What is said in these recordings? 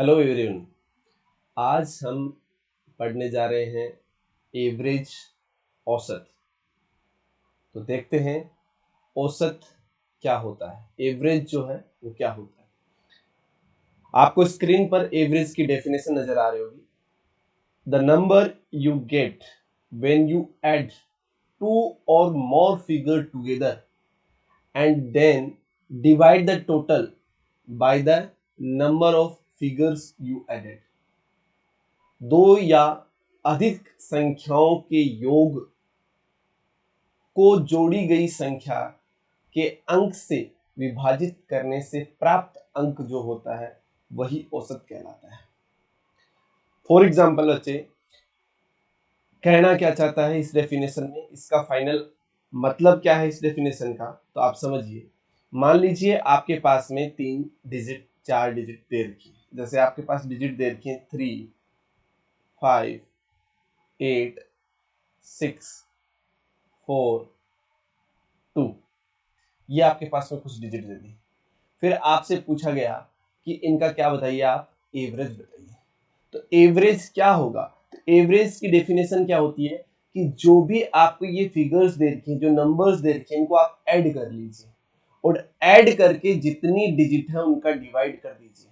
Hello everyone. आज हम पढ़ने जा रहे हैं एवरेज, औसत। तो देखते हैं औसत क्या होता है, एवरेज जो है वो क्या होता है। आपको स्क्रीन पर एवरेज की डेफिनेशन नजर आ रही होगी। The number you get when you add two or more figure together and then divide the total by the number of figures you added. दो या अधिक संख्याओं के योग को जोड़ी गई संख्या के अंक से विभाजित करने से प्राप्त अंक जो होता है वही औसत कहलाता है। फॉर एग्जाम्पल बच्चे, कहना क्या चाहता है इस डेफिनेशन में, इसका फाइनल मतलब क्या है इस डेफिनेशन का, तो आप समझिए। मान लीजिए आपके पास में 3 डिजिट 4 डिजिट दे रखी है। जैसे आपके पास डिजिट दे रखी है 3, 5, 8, 6, 4, 2। ये आपके पास में कुछ डिजिट दे दी। फिर आपसे पूछा गया कि इनका क्या बताइए, आप एवरेज बताइए। तो एवरेज क्या होगा? तो एवरेज की डेफिनेशन क्या होती है कि जो भी आपको ये फिगर्स दे रखी हैं, जो नंबर्स दे रखे हैं, इनको आप ऐड कर लीजिए और ऐड करके जितनी डिजिट है उनका डिवाइड कर दीजिए।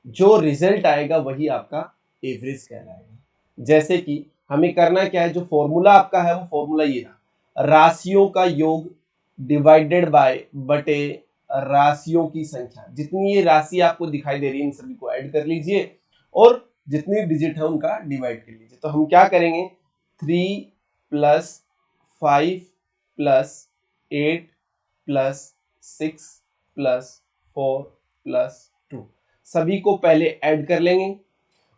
जो रिजल्ट आएगा वही आपका एवरेज कहलाएगा। जैसे कि हमें करना क्या है, जो फॉर्मूला आपका है वो फॉर्मूला ये रहा, राशियों का योग डिवाइडेड बाय बटे राशियों की संख्या। जितनी ये राशि आपको दिखाई दे रही है इन सभी को ऐड कर लीजिए और जितनी डिजिट है उनका डिवाइड कर लीजिए। तो हम क्या करेंगे, 3 plus 5 plus 8 plus 6 plus 4 plus 2 सभी को पहले ऐड कर लेंगे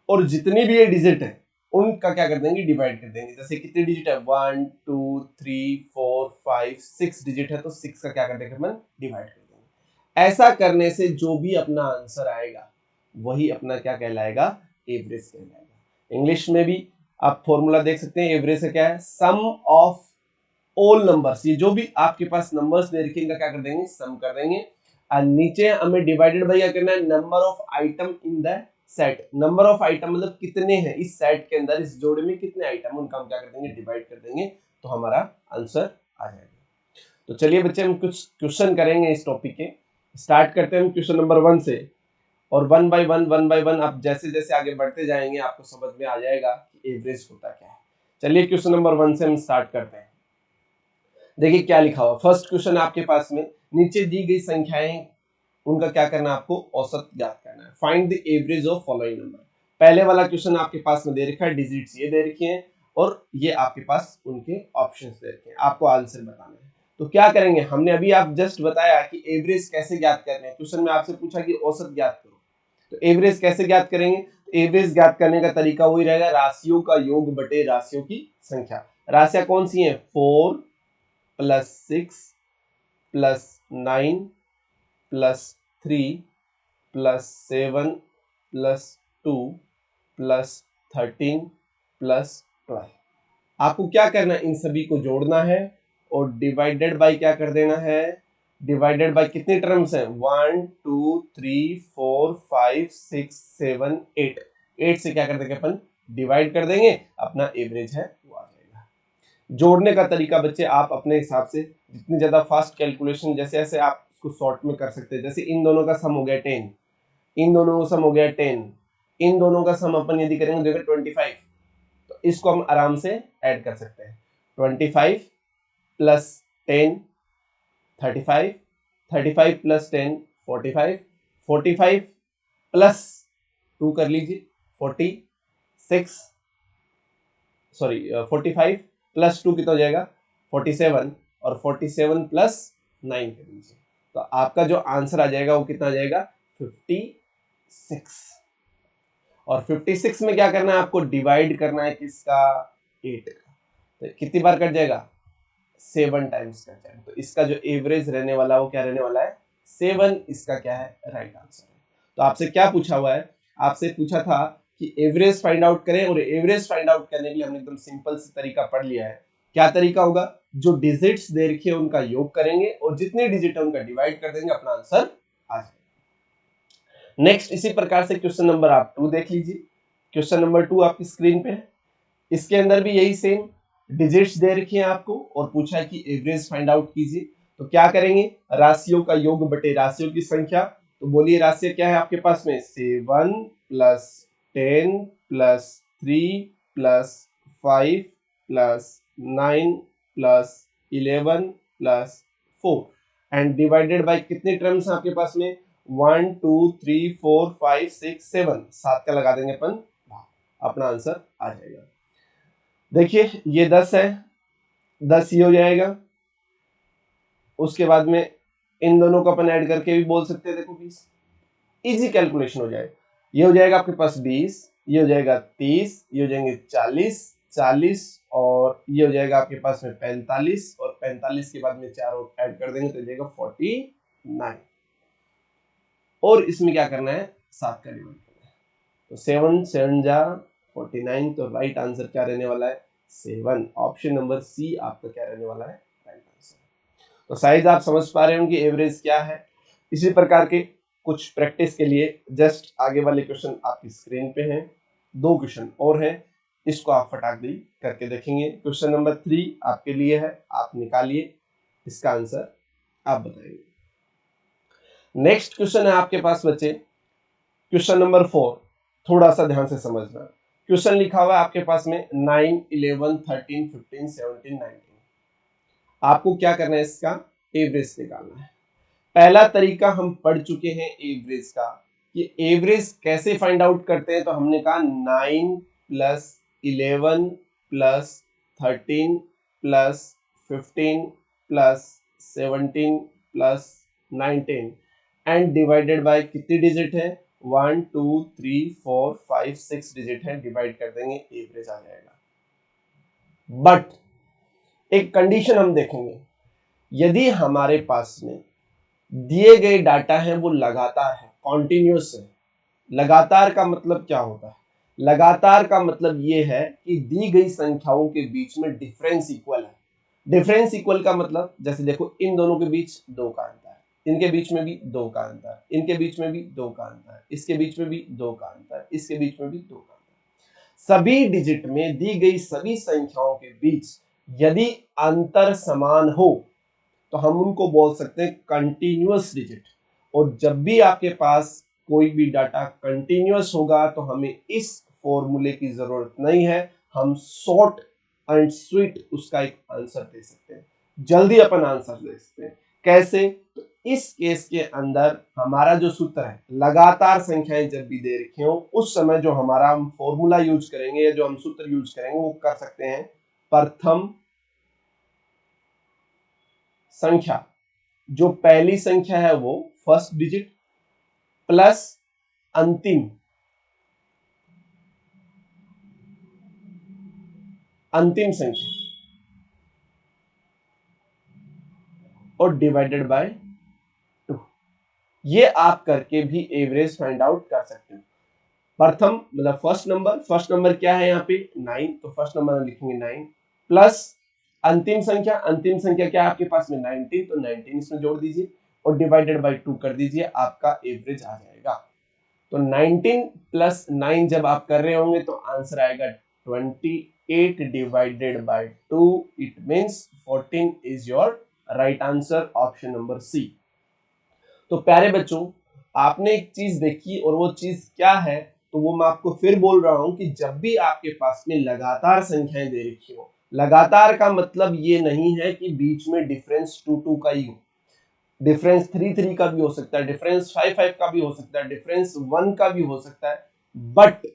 और जितनी भी ये डिजिट है उनका क्या कर देंगे, डिवाइड कर देंगे। जैसे कितनी डिजिट है, 1 2 3 4 5 6 डिजिट है, तो 6 का क्या कर देंगे, अपन डिवाइड कर देंगे। ऐसा करने से जो भी अपना आंसर आएगा वही अपना क्या कहलाएगा, एवरेज कहलाएगा। इंग्लिश में भी आप फॉर्मूला देख सकते हैं, एवरेज का क्या है, सम ऑफ ऑल नंबर्स। ये जो भी आपके पास नंबर्स दे रखे इनका क्या कर देंगे, सम कर देंगे। और नीचे हमें डिवाइडेड बाय क्या करना है, number of item in the set. Number of item मतलब कितने हैं इस सेट के अंदर, इस जोड़े में कितने आइटम, उनका हम क्या कर देंगे, डिवाइड कर देंगे, तो हमारा आंसर आ जाएगा। तो चलिए बच्चे, हम कुछ क्वेश्चन करेंगे इस टॉपिक के। स्टार्ट करते हैं क्वेश्चन नंबर 1 से, और वन बाय वन आप जैसे जैसे आगे बढ़ते जाएंगे आपको समझ में आ जाएगा कि एवरेज होता क्या है। चलिए क्वेश्चन नंबर 1 से हम स्टार्ट करते हैं। देखिए क्या लिखा हुआ, फर्स्ट क्वेश्चन आपके पास में, नीचे दी गई संख्याएं उनका क्या करना है, आपको औसत ज्ञात करना है। Find the average of following number. पहले वाला क्वेश्चन आपके पास में दे रखा है, डिजिट्स ये दे रखी हैं और ये आपके पास उनके ऑप्शंस दे रखे हैं, आपको आंसर बताना है। तो क्या करेंगे, हमने अभी आप जस्ट बताया कि एवरेज कैसे ज्ञात करना है। क्वेश्चन में आपसे पूछा कि औसत ज्ञात करो, तो एवरेज कैसे ज्ञात करेंगे। एवरेज ज्ञात करने का तरीका वही रहेगा, राशियों का योग बटे राशियों की संख्या। राशियां कौन सी हैं, 4 plus 6 plus 9 plus 3 plus 7 plus 2 plus 13 plus 12। आपको क्या करना है, इन सभी को जोड़ना है और डिवाइडेड बाय क्या कर देना है, डिवाइडेड बाय कितने टर्म्स हैं, 1 2 3 4 5 6 7 8। 8 से क्या कर देंगे अपन, डिवाइड कर देंगे, अपना एवरेज है वो आ जाएगा। जोड़ने का तरीका बच्चे आप अपने हिसाब से जितनी ज्यादा फास्ट कैलकुलेशन, जैसे ऐसे आप इसको शॉर्ट में कर सकते हैं। जैसे इन दोनों का सम हो गया 10, इन दोनों का सम हो गया 10, इन दोनों का सम अपन यदि करेंगे तो 25। तो इसको हम आराम से ऐड कर सकते हैं, 25 प्लस 10 35, 35 प्लस 10 45, 45 प्लस 2 कर लीजिए 46, सॉरी 45 प्लस 2 कितना हो जाएगा 47, और 47 प्लस 9 कर लीजिए, तो आपका जो आंसर आ जाएगा वो कितना आ जाएगा, 56। और 56 में क्या करना है, आपको डिवाइड करना है किसका, 8 का। तो कितनी बार कट जाएगा, 7 टाइम्स कट जाएगा। तो इसका जो एवरेज रहने वाला है वो क्या रहने वाला है, 7। इसका क्या है, राइट आंसर है। तो आपसे क्या पूछा हुआ है, आपसे पूछा था कि एवरेज फाइंड आउट करें, और एवरेज फाइंड आउट करने के लिए हमने एकदम सिंपल से तरीका पढ़ लिया है। क्या तरीका होगा, जो डिजिट्स दे रखे हैं उनका योग करेंगे और जितने डिजिट है उनका डिवाइड कर देंगे, अपना आंसर आ जाएगा। नेक्स्ट इसी प्रकार से क्वेश्चन नंबर आप 2 देख लीजिए। क्वेश्चन नंबर 2 आपकी स्क्रीन पे है। इसके अंदर भी यही सेम डिजिट्स दे रखी हैं आपको और पूछा है कि एवरेज फाइंड आउट कीजिए। तो क्या करेंगे, राशियों का योग बटे राशियों की संख्या। तो बोलिए राशि क्या है आपके पास में, 7 plus 10 plus 3 plus 5 plus 9 plus 11 plus 4 and divided by कितने टर्म्स हैं आपके पास में, 1 2 3 4 5 6 7, 7 का लगा देंगे अपन, अपना आंसर आ जाएगा। देखिए ये 10 है, 10 ये हो जाएगा, उसके बाद में इन दोनों को अपन ऐड करके भी बोल सकते हैं, देखो 20, इजी कैलकुलेशन हो जाए। ये हो जाएगा आपके पास 20, ये हो जाएगा 30, ये हो जाएंगे 40, 40 और ये हो जाएगा आपके पास में 45 और 45 के बाद में 4 और ऐड कर देंगे तो हो जाएगा 49। और इसमें क्या करना है, 7 का डिवाइड करना है। तो 7 7 जा 49, तो राइट आंसर क्या रहने वाला है, 7। ऑप्शन नंबर सी आपका क्या रहने वाला है, राइट आंसर। तो शायद आप समझ पा रहे हो कि एवरेज क्या है। इसी प्रकार के कुछ प्रैक्टिस के लिए जस्ट आगे वाले क्वेश्चन आपकी स्क्रीन पे हैं, 2 क्वेश्चन और हैं, इसको आप फटाक दी करके देखेंगे। क्वेश्चन नंबर 3 आपके लिए है, आप निकालिए, इसका आंसर आप बताइए। नेक्स्ट क्वेश्चन है आपके पास बच्चे, क्वेश्चन नंबर 4, थोड़ा सा ध्यान से समझना। क्वेश्चन लिखा हुआ है आपके पास में 9 11 13 15 17 19। आपको क्या करना है, इसका एवरेज निकालना है। पहला तरीका हम पढ़ चुके हैं एवरेज का, कि एवरेज कैसे फाइंड आउट करते हैं। तो हमने कहा 9 plus 11 plus 13 plus 15 plus 17 plus 19 and divided by कितनी डिजिट है, 1 2 3 4 5 6 डिजिट है, डिवाइड कर देंगे, एवरेज आ जाएगा। बट एक कंडीशन हम देखेंगे, यदि हमारे पास में दिए गए डाटा है वो लगातार है, कॉन्टिन्यूस है। लगातार का मतलब क्या होता है, लगातार का मतलब ये है कि दी गई संख्याओं के बीच में डिफरेंस इक्वल है। डिफरेंस इक्वल का मतलब, जैसे देखो इन दोनों के बीच 2 का अंतर, इनके बीच में भी 2 का अंतर, इनके बीच में भी 2 का अंतर, इसके बीच में भी 2 का अंतर, इसके बीच में भी 2 का अंतर। सभी डिजिट में दी गई सभी संख्याओं के बीच यदि अंतर समान हो तो हम उनको बोल सकते हैं कंटिन्यूअस डिजिट। और जब भी आपके पास कोई भी डाटा कंटिन्यूअस होगा तो हमें इस फॉर्मूले की जरूरत नहीं है, हम शॉर्ट एंड स्वीट उसका एक आंसर दे सकते हैं, जल्दी अपन आंसर दे सकते हैं। कैसे, तो इस केस के अंदर हमारा जो सूत्र है, लगातार संख्याएं जब भी दे रखी हो उस समय जो हमारा हम फॉर्मूला यूज करेंगे या जो हम सूत्र यूज करेंगे वो कर सकते हैं, प्रथम संख्या, जो पहली संख्या है वो फर्स्ट डिजिट प्लस अंतिम अंतिम संख्या और डिवाइडेड बाय 2। ये आप करके भी एवरेज फाइंड आउट कर सकते हो। प्रथम मतलब फर्स्ट नंबर क्या है यहाँ पे 9, तो फर्स्ट नंबर में लिखेंगे 9 प्लस अंतिम संख्या क्या है आपके पास में 19, तो 19 इसमें जोड़ दीजिए और डिवाइडेड बाय 2 कर दीजिए, आपका एवरेज आ जाएगा। तो 19 प्लस 9 जब आप कर रहे होंगे तो आंसर आएगा 28 divided by 2, it means 14 is your right answer, option number C. तो प्यारे बच्चों, आपने एक चीज देखी और वो चीज क्या है, तो वो मैं आपको फिर बोल रहा हूं कि जब भी आपके पास में लगातार संख्याएं दे रखी हो, लगातार का मतलब ये नहीं है कि बीच में डिफरेंस 2 2 का ही हो, डिफरेंस 3 3 का भी हो सकता है, डिफरेंस 5 5 का भी हो सकता है, डिफरेंस 1 का भी हो सकता है, बट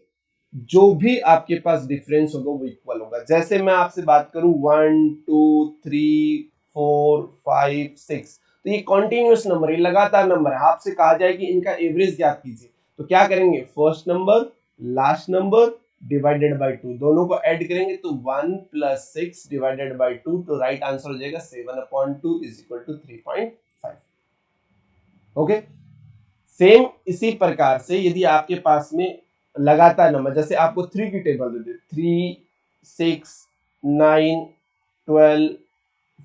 जो भी आपके पास डिफरेंस होगा वो इक्वल होगा। जैसे मैं आपसे बात करूं 1 2 3 4 5 6, तो ये कॉन्टिन्यूअस नंबर है, लगातार नंबर है। आपसे कहा जाए कि इनका एवरेज ज्ञात कीजिए, तो क्या करेंगे, first number last number divided by 2, दोनों को ऐड करेंगे तो 1 प्लस 6 डिवाइडेड बाय 2, तो राइट आंसर हो जाएगा 7/2 is equal to 3.5। Okay, same इसी प्रकार से यदि आपके पास में लगातार नंबर, जैसे आपको 3 की टेबल दे दे, 3 6 9 12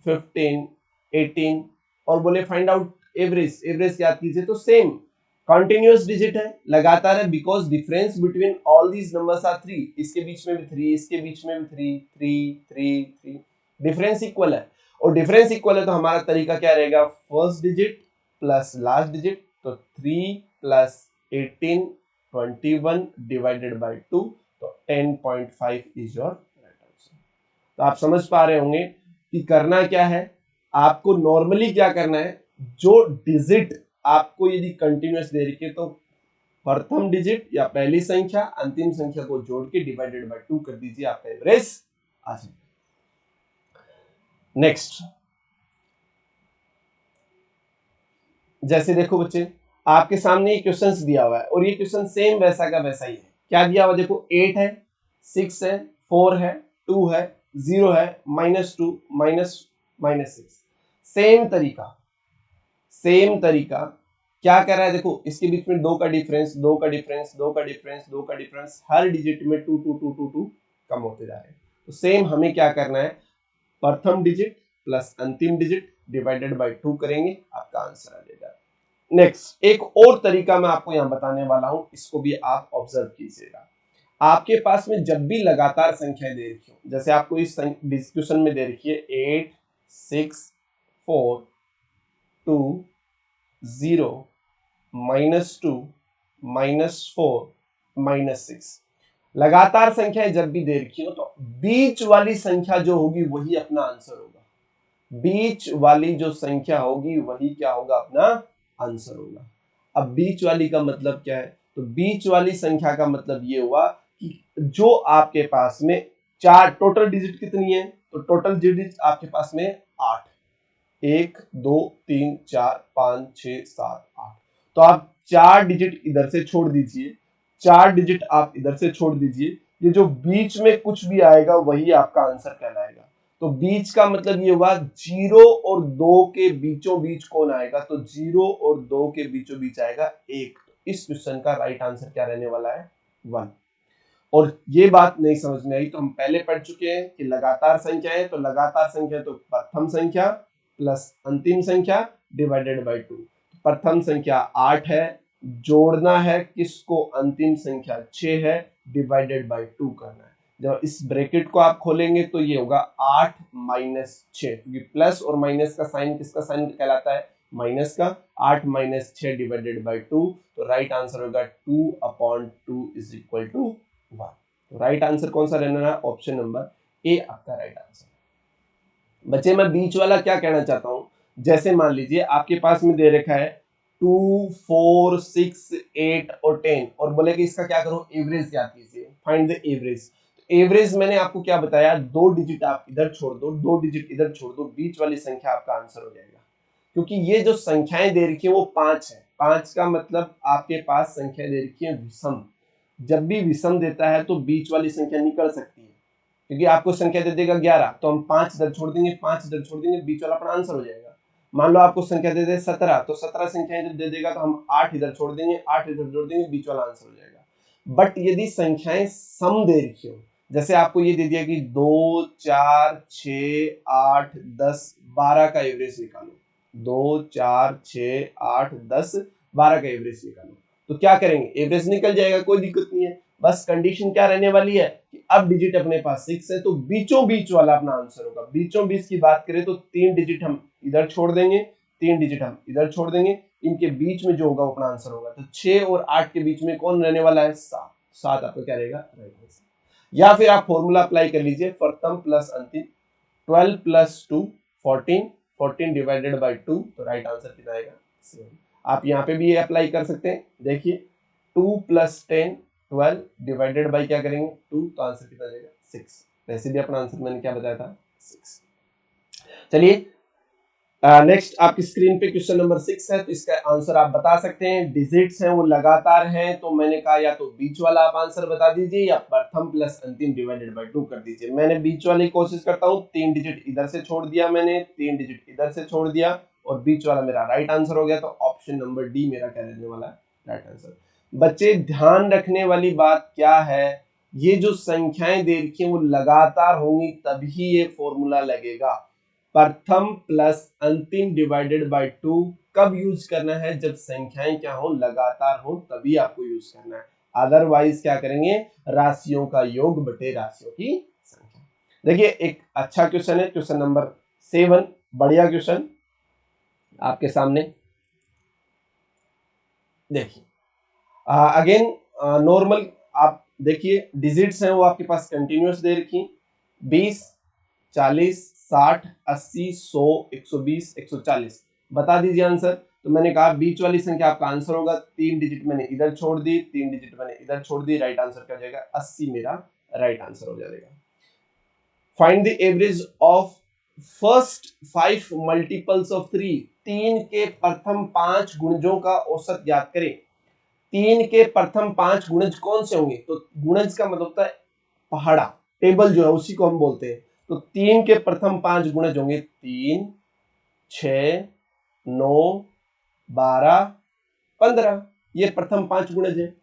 15 18 और बोले फाइंड आउट एवरेज, एवरेज याद कीजिए, तो सेम कॉन्टिन्यूअस डिजिट है, लगातार है, because difference between all these numbers are 3, इसके बीच में भी 3, इसके बीच में भी 3, 3, 3, 3, डिफरेंस इक्वल है। और डिफरेंस इक्वल है तो हमारा तरीका क्या रहेगा, first digit plus last digit, तो 3 प्लस 18 21 डिवाइडेड बाय 2, तो 10.5 इज योर राइट आंसर। तो आप समझ पा रहे होंगे कि करना क्या है, आपको नॉर्मली क्या करना है, जो डिजिट आपको यदि कंटिन्यूअस दे रखी है तो प्रथम डिजिट या पहली संख्या अंतिम संख्या को जोड़ के डिवाइडेड बाय 2 कर दीजिए, आपका एवरेज आ जाएगा। नेक्स्ट, जैसे देखो बच्चे, आपके सामने ये क्वेश्चंस दिया हुआ है और ये क्वेश्चन सेम वैसा का वैसा ही है। क्या दिया हुआ देखो, 8 है, 6 है, 4 है, 2 है, 0 है, -2 -6, सेम तरीका, सेम तरीका क्या कर रहा है देखो, इसके बीच में 2 का डिफरेंस, 2 का डिफरेंस, 2 का डिफरेंस, 2 का डिफरेंस, हर डिजिट में 2 2 2 2 2 कम होते जा रहे हैं। तो सेम हमें क्या करना है, प्रथम डिजिट प्लस अंतिम डिजिट डिवाइडेड बाय 2 करेंगे, आपका आंसर आ जाएगा। नेक्स्ट, एक और तरीका मैं आपको यहां बताने वाला हूं, इसको भी आप ऑब्जर्व कीजिएगा। आपके पास में जब भी लगातार संख्याएं दे रखी हो, जैसे आपको इस डिस्कशन में दे रखी है 8 6 4 2 0 -2 -4 -6, लगातार संख्याएं जब भी दे रखी हो तो बीच वाली संख्या जो होगी वही अपना आंसर होगा। बीच वाली जो संख्या होगी वही क्या होगा, अपना आंसर होगा। अब बीच वाली का मतलब क्या है, तो बीच वाली संख्या का मतलब ये हुआ कि जो आपके पास में चार टोटल डिजिट कितनी है, तो टोटल डिजिट आपके पास में 8, 1 2 3 4 5 6 7 8, तो आप 4 डिजिट इधर से छोड़ दीजिए, 4 डिजिट आप इधर से छोड़ दीजिए, ये जो बीच में कुछ भी आएगा वही आपका आंसर कहलाएगा। तो बीच का मतलब ये हुआ 0 और 2 के बीचों बीच कौन आएगा, तो 0 और 2 के बीचों बीच आएगा 1। इस क्वेश्चन का राइट आंसर क्या रहने वाला है, 1। और ये बात नहीं समझ में आई तो हम पहले पढ़ चुके हैं कि लगातार संख्या है, तो लगातार संख्या तो प्रथम संख्या प्लस अंतिम संख्या डिवाइडेड बाय 2। प्रथम संख्या 8 है, जोड़ना है किसको, अंतिम संख्या 6 है, डिवाइडेड बाय 2 करना है। जब इस ब्रैकेट को आप खोलेंगे तो ये होगा 8 - 6, क्योंकि प्लस और माइनस का साइन किसका साइन कहलाता है, माइनस का। 8 - 6 डिवाइडेड बाय 2, तो राइट आंसर होगा 2/2 इज इक्वल टू 1। तो राइट आंसर कौन सा रहना है, ऑप्शन नंबर ए आपका राइट आंसर। बच्चे मैं बीच वाला क्या कहना चाहता हूं, जैसे मान लीजिए आपके पास में दे रखा है 2 4 6 8 और 10 और बोले कि इसका क्या करो, एवरेज ज्ञात कीजिए, फाइंड द एवरेज। एवरेज मैंने आपको क्या बताया, 2 डिजिट आप इधर छोड़ दो, 2 डिजिट इधर छोड़ दो, बीच वाली संख्या आपका आंसर हो जाएगा। क्योंकि ये जो संख्याएं दे रखी है वो 5 है, 5 का मतलब आपके पास संख्या दे रखी है विषम। जब भी विषम देता है तो बीच वाली संख्या निकल सकती है, क्योंकि आपको संख्या दे देगा 11 तो हम 5 इधर छोड़ देंगे, 5 इधर छोड़ देंगे, बीच वाला अपना आंसर हो जाएगा। मान लो आपको संख्या दे दे 17 तो 17 संख्या इधर दे देगा तो हम 8 इधर छोड़ देंगे, 8 इधर जोड़ देंगे, बीच वाला आंसर हो जाएगा। बट यदि संख्याएं सम दे रखी हो, जैसे आपको ये दे दिया कि 2 4 6 8 10 12 का एवरेज निकालो, 2 4 6 8 10 12 का एवरेज निकालो, तो क्या करेंगे, एवरेज निकल जाएगा, कोई दिक्कत नहीं है। बस कंडीशन क्या रहने वाली है कि अब डिजिट अपने पास 6 है तो बीचों बीच वाला अपना आंसर होगा। बीचों बीच की बात करें तो 3 डिजिट हम इधर छोड़ देंगे, 3 डिजिट हम इधर छोड़ देंगे, इनके बीच में जो होगा अपना आंसर होगा। तो 6 और 8 के बीच में कौन रहने वाला है, 7। 7 आपका क्या रहेगा, राइट आंसर। या फिर आप फॉर्मूला अप्लाई कर लीजिए, प्रथम प्लस अंतिम, 12 + 2 14, 14 डिवाइडेड बाय 2, तो राइट आंसर कितना आएगा, 7। आप यहाँ पे भी ये अप्लाई कर सकते हैं, देखिए 2 + 10 12 डिवाइडेड बाय क्या करेंगे 2, तो आंसर कितना जाएगा 6। वैसे भी अपना आंसर मैंने क्या बताया था, 6। चलिए नेक्स्ट आपकी स्क्रीन पे क्वेश्चन नंबर 6 है, तो इसका आंसर आप बता सकते हैं। डिजिट्स हैं वो लगातार हैं, तो मैंने कहा या तो बीच वाला आप आंसर बता दीजिए या प्रथम प्लस अंतिम डिवाइडेड बाय 2 कर दीजिए। मैंने बीच वाली कोशिश करता हूँ, 3 डिजिट इधर से छोड़ दिया मैंने, 3 डिजिट इधर से छोड़ दिया और बीच वाला मेरा राइट आंसर हो गया। तो ऑप्शन नंबर डी मेरा क्या रहने वाला है, राइट आंसर। बच्चे ध्यान रखने वाली बात क्या है, ये जो संख्याएं दे रखी है वो लगातार होंगी तभी ये फॉर्मूला लगेगा। प्रथम प्लस अंतिम डिवाइडेड बाय 2 कब यूज करना है? जब संख्याएं क्या हो, लगातार हो, तभी आपको यूज करना है। अदरवाइज क्या करेंगे, राशियों का योग बटे राशियों की संख्या। देखिए एक अच्छा क्वेश्चन है, क्वेश्चन नंबर 7, बढ़िया क्वेश्चन आपके सामने। देखिए अगेन नॉर्मल आप देखिए डिजिट्स हैं वो आपके पास कंटिन्यूअस दे रखी, 20, 40, 60, 80, 100, 120, 140। बता दीजिए आंसर। तो मैंने कहा बीच वाली संख्या आपका आंसर होगा, 3 डिजिट मैंने इधर छोड़ दी, 3 डिजिट मैंने इधर छोड़ दी, राइट आंसर क्या हो जाएगा, 80 मेरा राइट आंसर हो जाएगा। Find the average of first 5 multiples of 3, 3 के प्रथम 5 गुणजों का औसत ज्ञात करें। 3 के प्रथम 5 गुणज कौन से होंगे? तो गुणज का मतलब होता है पहाड़ा, टेबल जो है उसी को हम बोलते हैं। तो 3 के प्रथम 5 गुणज होंगे 3, 6, 9, 12, 15। ये प्रथम 5 गुणज है।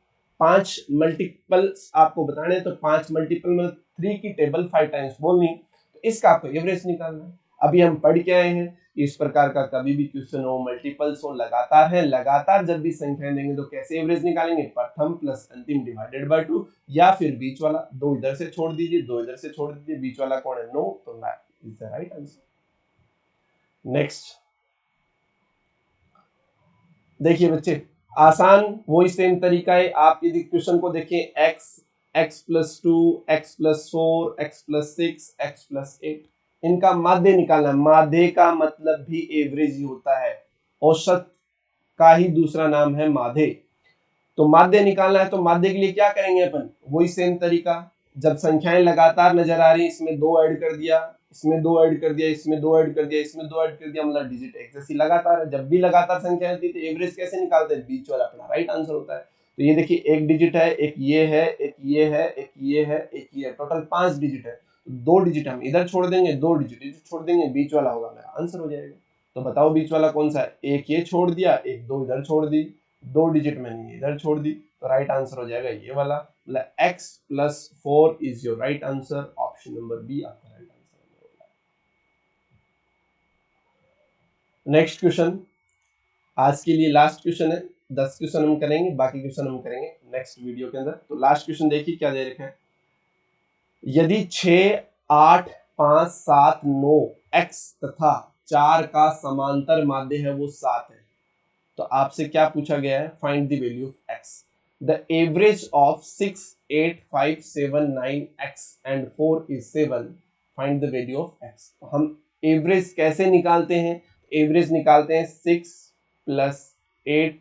5 मल्टीपल्स आपको बताने, तो 5 मल्टीपल मतलब 3 की टेबल 5 टाइम्स बोलनी, तो इसका आपको एवरेज निकालना है। अभी हम पढ़ के आए हैं, इस प्रकार का कभी भी क्वेश्चन हो, मल्टीपल्स हो, लगातार है, लगातार जब भी संख्याएं देंगे तो कैसे एवरेज निकालेंगे, प्रथम प्लस अंतिम डिवाइडेड बाय 2, या फिर बीच वाला 2 इधर से छोड़ दीजिए, 2 इधर से छोड़ दीजिए, बीच वाला कौन है, 9, तो is the right answer. Next देखिए बच्चे, आसान वही सेम तरीका है। आप यदि क्वेश्चन को देखें, x+2, x+4, x+6, x+8, इनका माध्य निकालना। माध्य का मतलब भी एवरेज ही होता है, औसत का ही दूसरा नाम है माध्य। तो माध्य निकालना है, तो माध्य के लिए क्या करेंगे अपन, वही सेम तरीका। जब संख्याएं लगातार नजर आ रही, इसमें 2 ऐड कर दिया, इसमें 2 ऐड कर दिया, इसमें 2 ऐड कर दिया, इसमें 2 ऐड कर दिया, मतलब डिजिट एक जैसी लगातार है। जब भी लगातार संख्या आती है तो एवरेज कैसे निकालते हैं, बीच वाला अपना राइट आंसर होता है। तो ये देखिए एक डिजिट है, एक ये है, एक ये है, एक ये है, एक ये है, टोटल 5 डिजिट है। तो 2 डिजिट हम इधर छोड़ देंगे, 2 डिजिट इधर छोड़ देंगे, बीच वाला होगा मेरा आंसर हो जाएगा। तो बताओ बीच वाला कौन सा है, एक ये छोड़ दिया, एक 2 इधर छोड़ दी, 2 डिजिट मैंने इधर छोड़ दी, तो राइट आंसर हो जाएगा ये वाला, मतलब x+4 is your right answer. Option number B आपका राइट आंसर होगा। नेक्स्ट क्वेश्चन आज के लिए लास्ट क्वेश्चन है, 10 क्वेश्चन हम करेंगे, बाकी क्वेश्चन हम करेंगे नेक्स्ट वीडियो के अंदर। तो लास्ट क्वेश्चन देखिए क्या दे रखा है, यदि 6, 8, 5, 7, 9 x तथा 4 का समांतर माध्य है वो 7 है, तो आपसे क्या पूछा गया है, find the value of x। The average of 6, 8, 5, 7, 9 x and 4 is 7, find the value of x। हम एवरेज कैसे निकालते हैं, एवरेज निकालते हैं 6 plus 8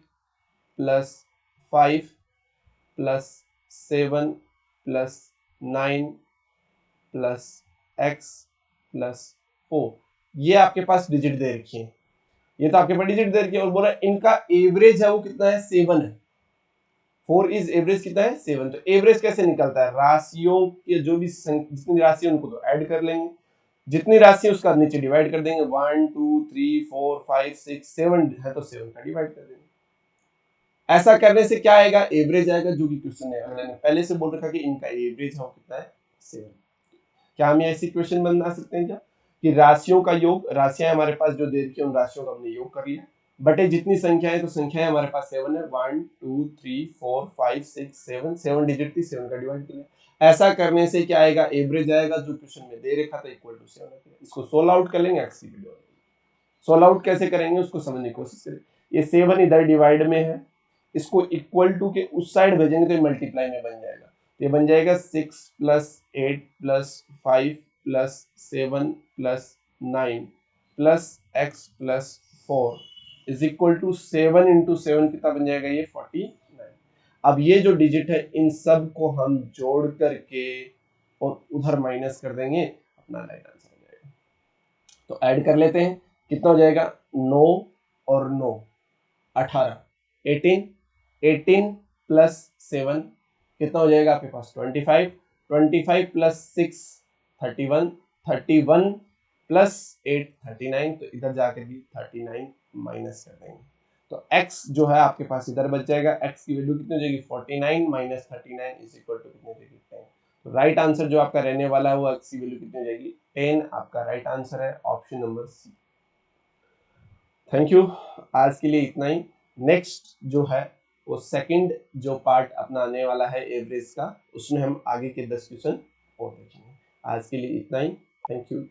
plus 5 plus 7 plus 9 plus x plus 4। ये आपके पास डिजिट दे रखी है, ये तो आपके पास डिजिट दे रखी है, और बोला इनका एवरेज है वो कितना है, 7 है। 4 इज एवरेज कितना है, 7। तो एवरेज कैसे निकलता है, राशियों के जो भी जितनी राशि है उनको तो ऐड कर लेंगे, जितनी राशि है उसका नीचे डिवाइड कर देंगे, 1 2 3 4 5 6 7 है तो 7 का डिवाइड कर देंगे। ऐसा करने से क्या आएगा, एवरेज आएगा, जो कि क्वेश्चन है अगले ने पहले से बोल रखा कि इनका एवरेज है कितना है, 7। क्या हम ऐसी क्वेश्चन बना सकते हैं क्या, कि राशियों का योग, राशियां हमारे पास जो दे रखी है उन राशियों का हमने योग कर लिया, बटे जितनी संख्या है, तो संख्याएं हमारे पास 7 है, 1 2 3 4 5 6 7, 7 डिजिट थी, 7 का डिवाइड कर लिया। ऐसा करने से क्या आएगा, एवरेज आएगा, जो क्वेश्चन में दे रखा था इक्वल टू 7। इसको सोल्व आउट कर लेंगे, एक्स की वैल्यू सोल्व आउट कैसे करेंगे उसको समझने की कोशिश करें। ये 7 इधर डिवाइड में है, इसको इक्वल टू के उस साइड भेजेंगे तो मल्टीप्लाई में बन जाएगा, ये बन जाएगा 6 plus 8 plus 5 plus 7 plus 9 plus x plus 4 is equal to 7 into 7 कितना बन जाएगा, ये 49। अब ये जो डिजिट है इन सब को हम जोड़ करके और उधर माइनस कर देंगे, अपना राइट आंसर हो जाएगा। तो ऐड कर लेते हैं, कितना हो जाएगा, 9 और 9 18, 18, 18 प्लस 7 कितना हो जाएगा आपके पास, 25, 25 प्लस 6 31, 31 प्लस 8 39, तो इधर जाकर भी 39 माइनस कर देंगे, तो x जो है आपके पास इधर बच जाएगा, x की वैल्यू कितनी हो जाएगी, 49 माइनस 39 इज इक्वल टू कितनी हो जाएगी, 10। तो राइट आंसर जो आपका रहने वाला है वो x की वैल्यू कितनी हो जाएगी, 10 आपका राइट आंसर है, option number C. Thank you. आज के लिए इतना ही। नेक्स्ट जो है वो सेकंड जो पार्ट अपना आने वाला है एवरेज का, उसमें हम आगे के 10 क्वेश्चन और देखेंगे। आज के लिए इतना ही। Thank you.